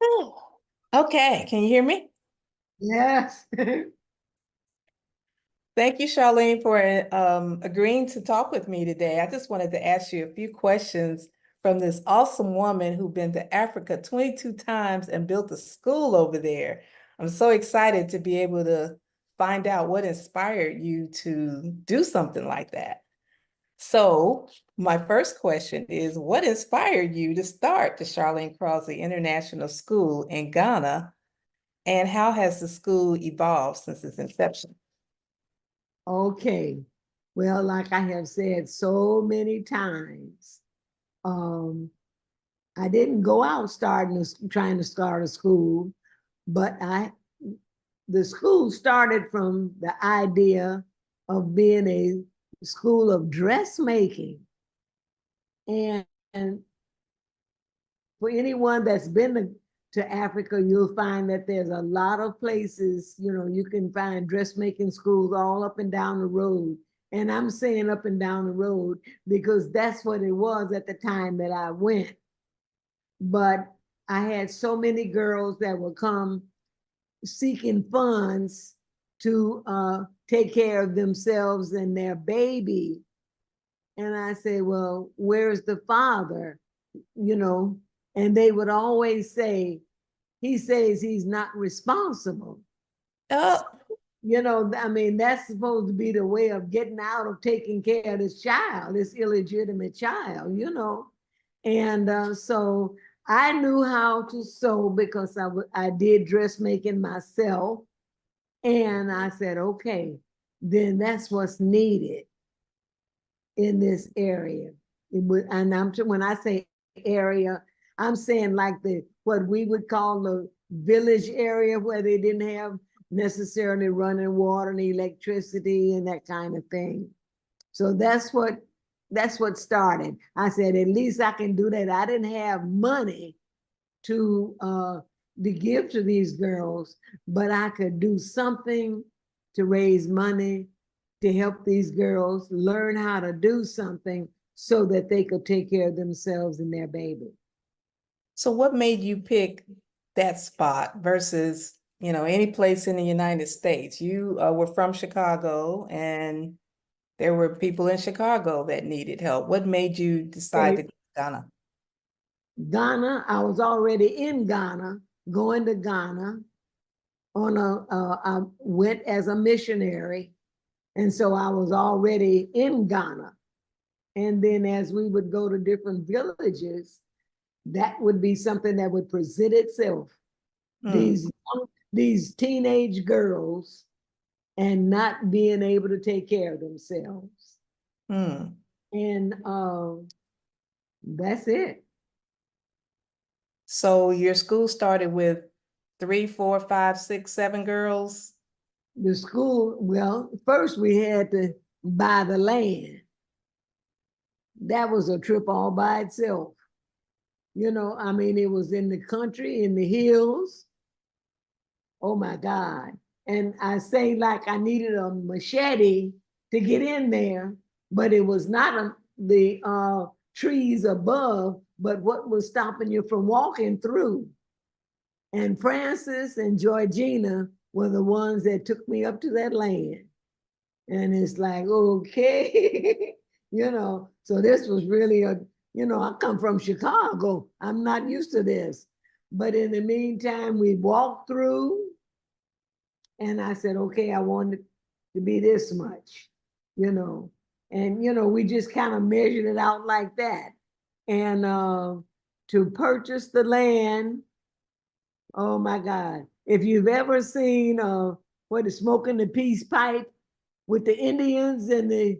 Oh, okay, can you hear me? Yes. Thank you, Charlene, for agreeing to talk with me today. I just wanted to ask you a few questions from this awesome woman who's been to Africa 22 times and built a school over there. I'm so excited to be able to find out what inspired you to do something like that. So, my first question is, what inspired you to start the Charlene Crossley International School in Ghana, and how has the school evolved since its inception? Okay. Well, like I have said so many times, um, I didn't go out trying to start a school, but the school started from the idea of being a school of dressmaking. And for anyone that's been to Africa, you'll find that there's a lot of places, you can find dressmaking schools all up and down the road. And I'm saying up and down the road because that's what it was at the time that I went. But I had so many girls that would come seeking funds to take care of themselves and their baby. And I said, well, where's the father? You know, and they would always say, he says he's not responsible. Oh, I mean, that's supposed to be the way of getting out of taking care of this child, this illegitimate child. And so I knew how to sew because I did dressmaking myself. And I said, okay, then that's what's needed in this area. When I say area, I'm saying like what we would call the village area where they didn't have necessarily running water and electricity and that kind of thing. So that's what started. I said, at least I can do that. I didn't have money to give to these girls, but I could do something to raise money to help these girls learn how to do something so that they could take care of themselves and their baby. so what made you pick that spot versus, any place in the United States? You were from Chicago, and there were people in Chicago that needed help. What made you decide to go to Ghana? Ghana, I was already in Ghana, going to Ghana I went as a missionary. And so I was already in Ghana. And then as we would go to different villages, that would be something that would present itself. Hmm. These teenage girls and not being able to take care of themselves. Hmm. And that's it. So your school started with 3, 4, 5, 6, 7 girls? The school, well, first we had to buy the land. That was a trip all by itself. I mean, it was in the country, in the hills. Oh my God. And I say like I needed a machete to get in there, but it was not the trees above, but what was stopping you from walking through. And Francis and Georgina were the ones that took me up to that land. And it's like, okay, so this was really I come from Chicago. I'm not used to this. But in the meantime, we walked through and I said, okay, I want it to be this much, and, we just kind of measured it out like that. And to purchase the land, oh my God, if you've ever seen what is smoking the peace pipe, with the Indians and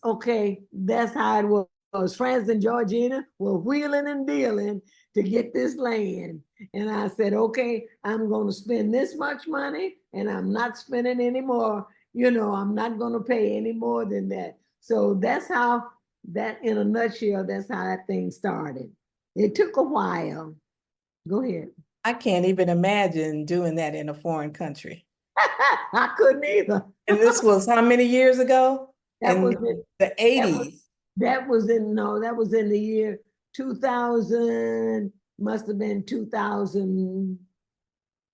okay, that's how it was. France and Georgina were wheeling and dealing to get this land. And I said, okay, I'm going to spend this much money and I'm not spending any more. I'm not going to pay any more than that. So that's how in a nutshell, that's how that thing started. It took a while. Go ahead. I can't even imagine doing that in a foreign country. I couldn't either. And this was how many years ago? That was In it. the That was 80s. that was in the year 2000. must have been 2000,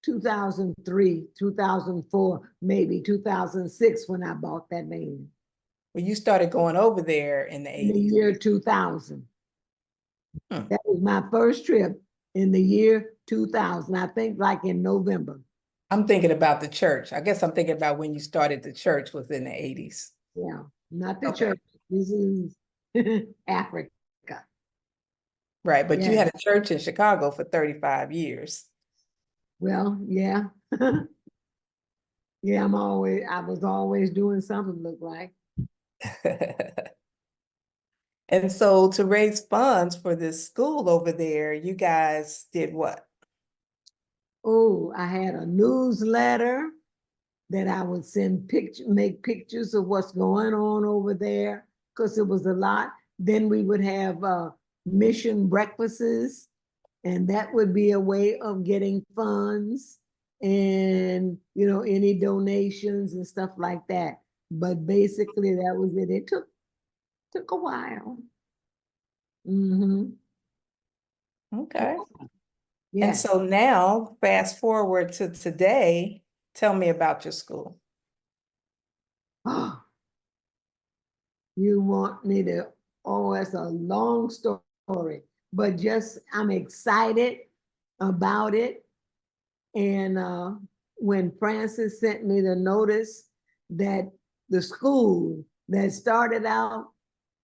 2003, 2004, maybe 2006 when I bought that van. Well, you started going over there in the In the 80s. year 2000. Hmm. That was my first trip in the year 2000. I think like in November. I'm thinking about the church. I guess I'm thinking about when you started the church was in the 80s. Yeah, not the Okay. church. This is Africa. Right. But you Yeah. had a church in Chicago for 35 years. Well, yeah. Yeah, I was always doing something, look like. And so to raise funds for this school over there, you guys did what? Oh, I had a newsletter that I would make pictures of what's going on over there, because it was a lot. Then we would have mission breakfasts, and that would be a way of getting funds and any donations and stuff like that. But basically that was it. It took a while. Okay. And Yes. so now, fast forward to today, tell me about your school. Oh, you want me to, oh, it's a long story, but just I'm excited about it. And when Francis sent me the notice that the school that started out,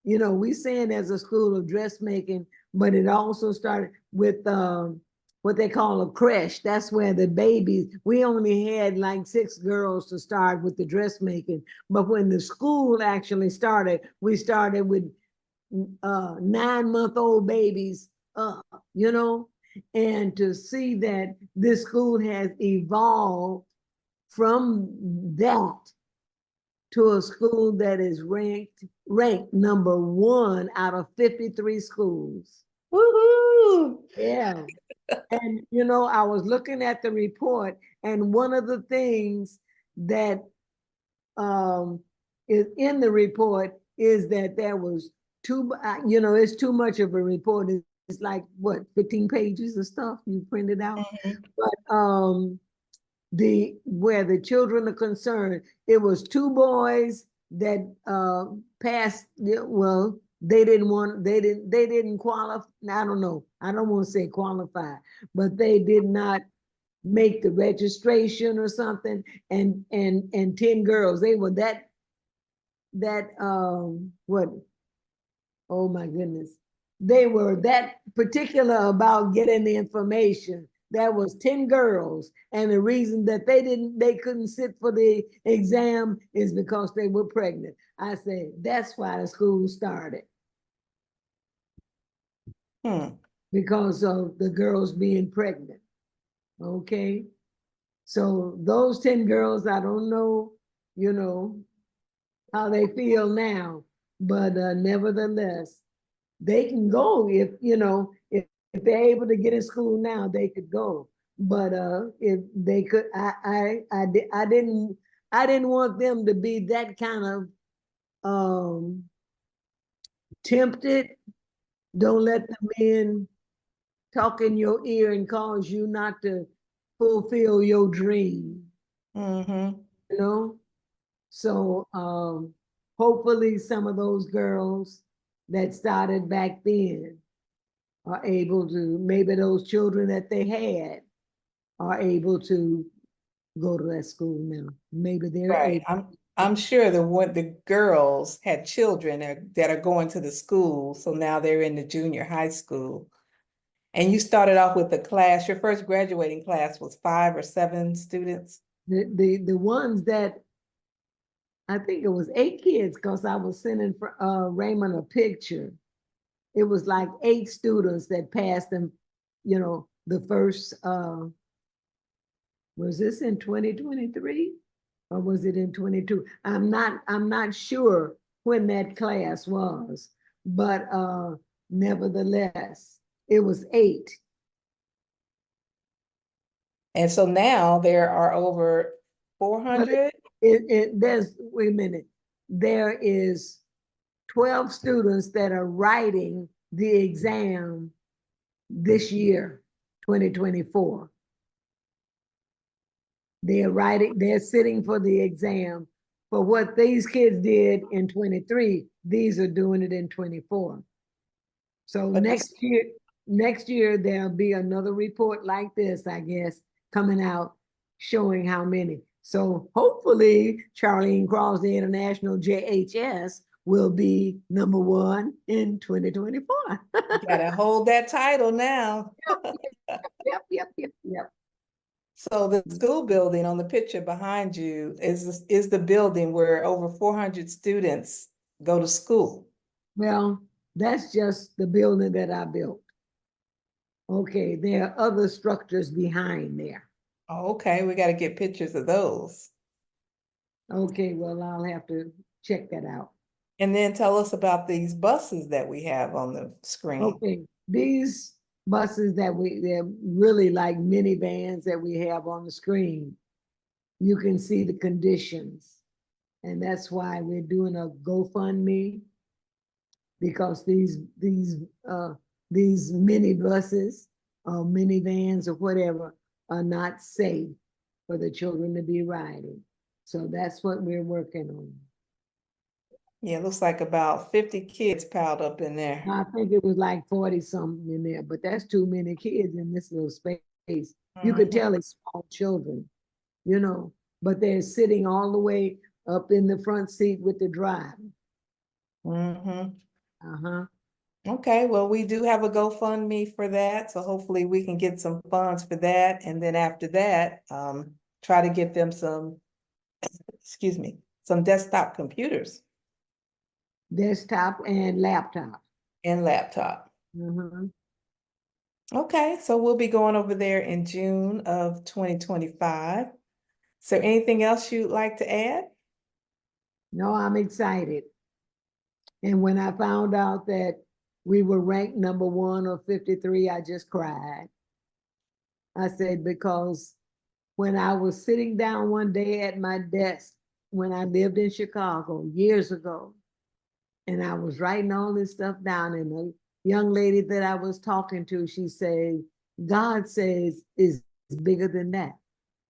we saying as a school of dressmaking, but it also started with what they call a creche. That's where the babies, we only had like 6 girls to start with the dressmaking. But when the school actually started, we started with 9-month-old babies up, and to see that this school has evolved from that to a school that is ranked number 1 out of 53 schools. Woohoo! Yeah. And I was looking at the report, and one of the things that is in the report is that there was it's too much of a report. It's like what, 15 pages of stuff you printed out. Mhm. But where the children are concerned, it was 2 boys that passed. Well, they didn't qualify. I don't know. I don't want to say qualify, but they did not make the registration or something. And 10 girls. They were what? Oh my goodness. They were that particular about getting the information. That was 10 girls. And the reason that they couldn't sit for the exam is because they were pregnant. I said, that's why the school started. Because of the girls being pregnant. Okay. So those 10 girls, I don't know, how they feel now, but nevertheless, they can go if they're able to get in school now, they could go. But if they could, I didn't want them to be that kind of tempted. Don't let the men talk in your ear and cause you not to fulfill your dream. Mm-hmm. So hopefully some of those girls that started back then are able to, maybe those children that they had are able to go to that school now. Maybe they're Right. able. I'm sure the girls had children that are going to the school, so now they're in the junior high school. And you started off with a class, your first graduating class was 5 or 7 students. The ones that, I think it was 8 kids, because I was sending for Raymond a picture. It was like 8 students that passed them, the first was this in 2023 or was it in 22? I'm not sure when that class was, but nevertheless, it was 8. And so now there are over But 400. there's, wait a minute, there is 12 students that are writing the exam this year, 2024. They're sitting for the exam. For what these kids did in 23, these are doing it in 24. So But next year there'll be another report like this, I guess, coming out showing how many. So hopefully Charlene Crossley International JHS will be #1 in 2024. you gotta hold that title now. Yep. So the school building on the picture behind you is the building where over 400 students go to school. Well, that's just the building that I built. Okay, there are other structures behind there. Oh, okay, we got to get pictures of those. Okay, well, I'll have to check that out. And then tell us about these buses that we have on the screen. Okay, these buses they're really like minivans that we have on the screen. You can see the conditions. And that's why we're doing a GoFundMe, because these mini buses or minivans or whatever are not safe for the children to be riding. So that's what we're working on. Yeah, it looks like about 50 kids piled up in there. I think it was like 40 something in there, but that's too many kids in this little space. You could tell it's small children, you know, but they're sitting all the way up in the front seat with the driver. Uh-huh. Okay, well, we do have a GoFundMe for that, so hopefully we can get some funds for that, and then after that, try to get them some, excuse me, some desktop computers Desktop and laptop. and laptop. Uh-huh. Okay, so we'll be going over there in June of 2025. Is there anything else you'd like to add? No, I'm excited. And when I found out that we were ranked #1 or 53, I just cried. I said, because when I was sitting down one day at my desk, when I lived in Chicago years ago, and I was writing all this stuff down, and the young lady that I was talking to, she said, God says is bigger than that.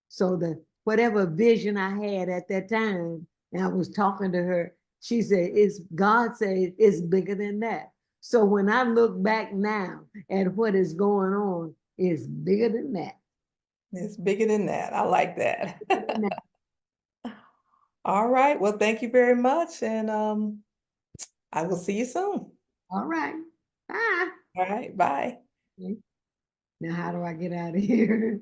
So whatever vision I had at that time, and I was talking to her, she said, God said it's bigger than that. So when I look back now at what is going on, it's bigger than that. It's bigger than that. I like that. All right. Well, thank you very much. And I will see you soon. All right. Bye. All right. Bye. Now, how do I get out of here?